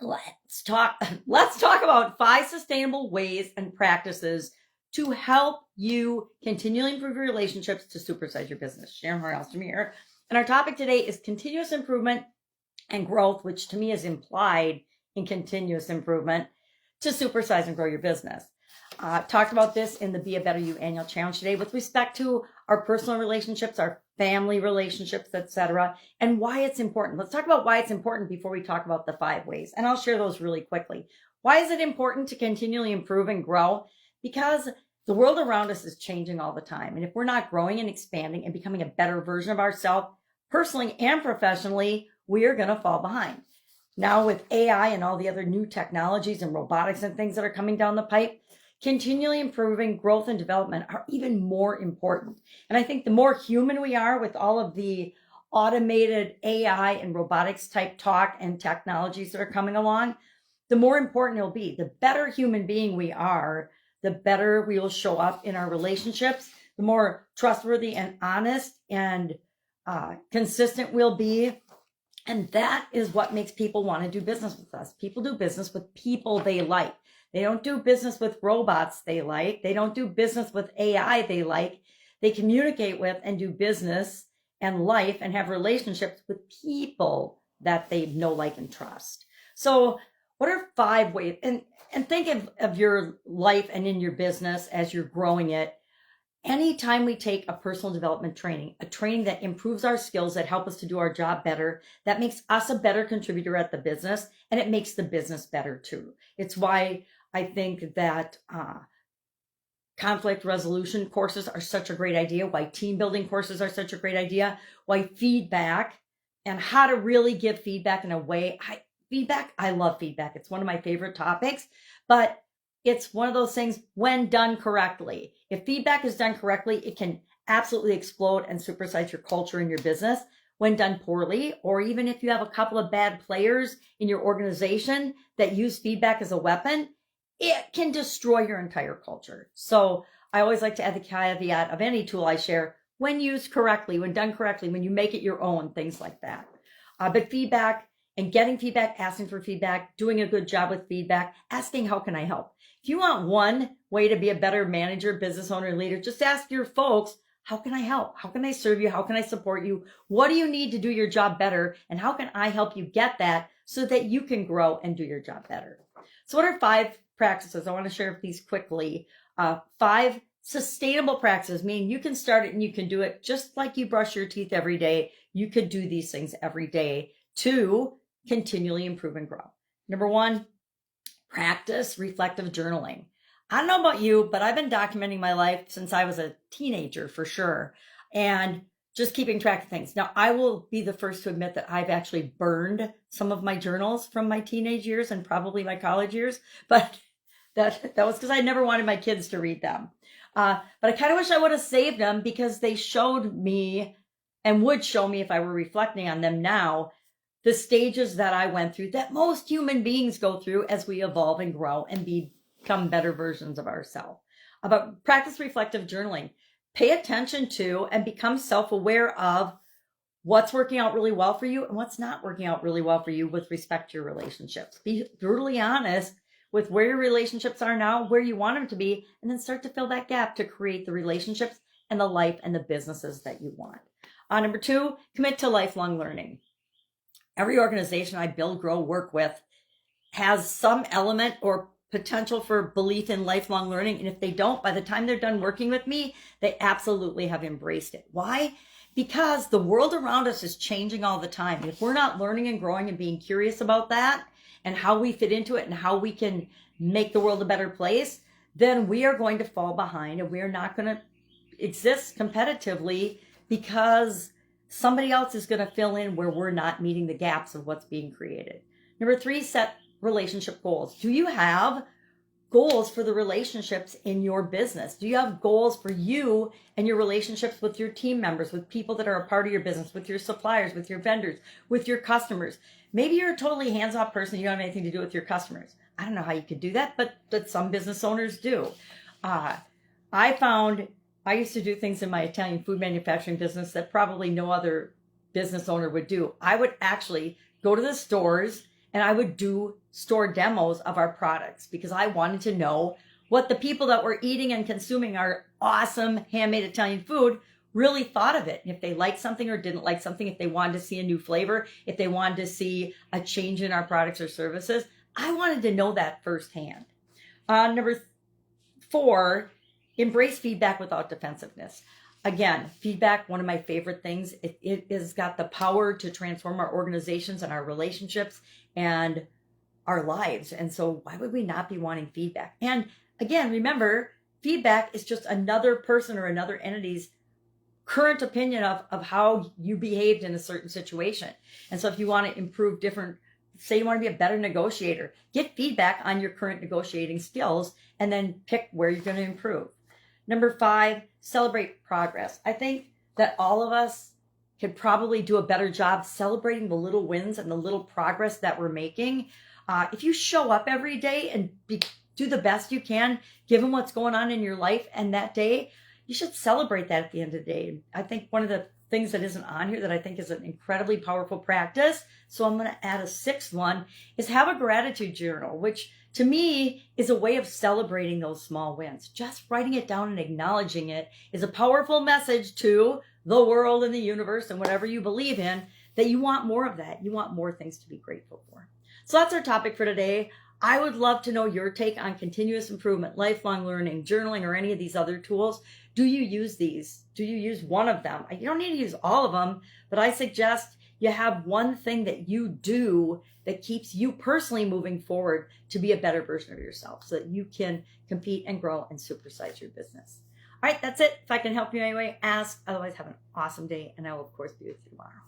let's talk about 5 sustainable ways and practices to help you continually improve your relationships to supersize your business. Sharon Horne-Ellstrom here. And our topic today is continuous improvement and growth, which to me is implied in continuous improvement to supersize and grow your business. Talked about this in the Be a Better You annual challenge today with respect to our personal relationships, our family relationships, etc., and why it's important. Let's talk about why it's important before we talk about the 5 ways, and I'll share those really quickly. Why is it important to continually improve and grow? Because the world around us is changing all the time, and if we're not growing and expanding and becoming a better version of ourselves, personally and professionally, we are going to fall behind. Now with AI and all the other new technologies and robotics and things that are coming down the pipe, continually improving growth and development are even more important. And I think the more human we are with all of the automated AI and robotics type talk and technologies that are coming along, the more important it'll be. The better human being we are, the better we will show up in our relationships, the more trustworthy and honest and consistent we'll be. And that is what makes people want to do business with us. People do business with people they like. They don't do business with robots they like. They don't do business with AI they like. They communicate with and do business and life and have relationships with people that they know, like, and trust. So what are 5 ways? And think of your life and in your business as you're growing it. Anytime we take a personal development training, a training that improves our skills, that help us to do our job better, that makes us a better contributor at the business, and it makes the business better too. It's why I think that conflict resolution courses are such a great idea, why team building courses are such a great idea, why feedback and how to really give feedback in a way. I love feedback. It's one of my favorite topics, but it's one of those things when done correctly. If feedback is done correctly, it can absolutely explode and supersize your culture in your business. When done poorly, or even if you have a couple of bad players in your organization that use feedback as a weapon, it can destroy your entire culture. So I always like to add the caveat of any tool I share: when used correctly, when done correctly, when you make it your own, things like that. But feedback and getting feedback, asking for feedback, doing a good job with feedback, asking, how can I help? If you want one way to be a better manager, business owner, leader, just ask your folks, how can I help? How can I serve you? How can I support you? What do you need to do your job better? And how can I help you get that so that you can grow and do your job better? So what are 5 practices? I want to share these quickly. 5 sustainable practices, meaning you can start it and you can do it just like you brush your teeth every day. You could do these things every day to continually improve and grow. Number 1, practice reflective journaling. I don't know about you, but I've been documenting my life since I was a teenager for sure, and just keeping track of things. Now, I will be the first to admit that I've actually burned some of my journals from my teenage years and probably my college years, but that was because I never wanted my kids to read them. But I kind of wish I would have saved them, because they showed me and would show me, if I were reflecting on them now, the stages that I went through that most human beings go through as we evolve and grow and become better versions of ourselves. About practice reflective journaling. Pay attention to and become self-aware of what's working out really well for you and what's not working out really well for you with respect to your relationships. Be brutally honest with where your relationships are now, where you want them to be, and then start to fill that gap to create the relationships and the life and the businesses that you want. Number 2, commit to lifelong learning. Every organization I build, grow, work with has some element or potential for belief in lifelong learning. And if they don't, by the time they're done working with me, they absolutely have embraced it. Why? Because the world around us is changing all the time. And if we're not learning and growing and being curious about that and how we fit into it and how we can make the world a better place, then we are going to fall behind and we are not going to exist competitively, because somebody else is going to fill in where we're not meeting the gaps of what's being created. Number 3, set relationship goals. Do you have goals for the relationships in your business? Do you have goals for you and your relationships with your team members, with people that are a part of your business, with your suppliers, with your vendors, with your customers? Maybe you're a totally hands-off person. You don't have anything to do with your customers. I don't know how you could do that, but some business owners do. I found I used to do things in my Italian food manufacturing business that probably no other business owner would do. I would actually go to the stores and I would do store demos of our products because I wanted to know what the people that were eating and consuming our awesome handmade Italian food really thought of it. If they liked something or didn't like something, if they wanted to see a new flavor, if they wanted to see a change in our products or services, I wanted to know that firsthand. Number 4, embrace feedback without defensiveness. Again, feedback, one of my favorite things. It has got the power to transform our organizations and our relationships and our lives. And so why would we not be wanting feedback? And again, remember, feedback is just another person or another entity's current opinion of how you behaved in a certain situation. And so if you want to improve different, say you want to be a better negotiator, get feedback on your current negotiating skills and then pick where you're going to improve. Number 5, celebrate progress. I think that all of us could probably do a better job celebrating the little wins and the little progress that we're making. If you show up every day and do the best you can, given what's going on in your life and that day, you should celebrate that at the end of the day. I think one of the things that isn't on here that I think is an incredibly powerful practice, so I'm going to add a 6th one, is have a gratitude journal, which to me is a way of celebrating those small wins. Just writing it down and acknowledging it is a powerful message to the world and the universe and whatever you believe in, that you want more of that. You want more things to be grateful for. So that's our topic for today. I would love to know your take on continuous improvement, lifelong learning, journaling, or any of these other tools. Do you use these? Do you use one of them? You don't need to use all of them, but I suggest you have one thing that you do that keeps you personally moving forward to be a better version of yourself so that you can compete and grow and supersize your business. All right, that's it. If I can help you in any way, ask. Otherwise, have an awesome day, and I will, of course, be with you tomorrow.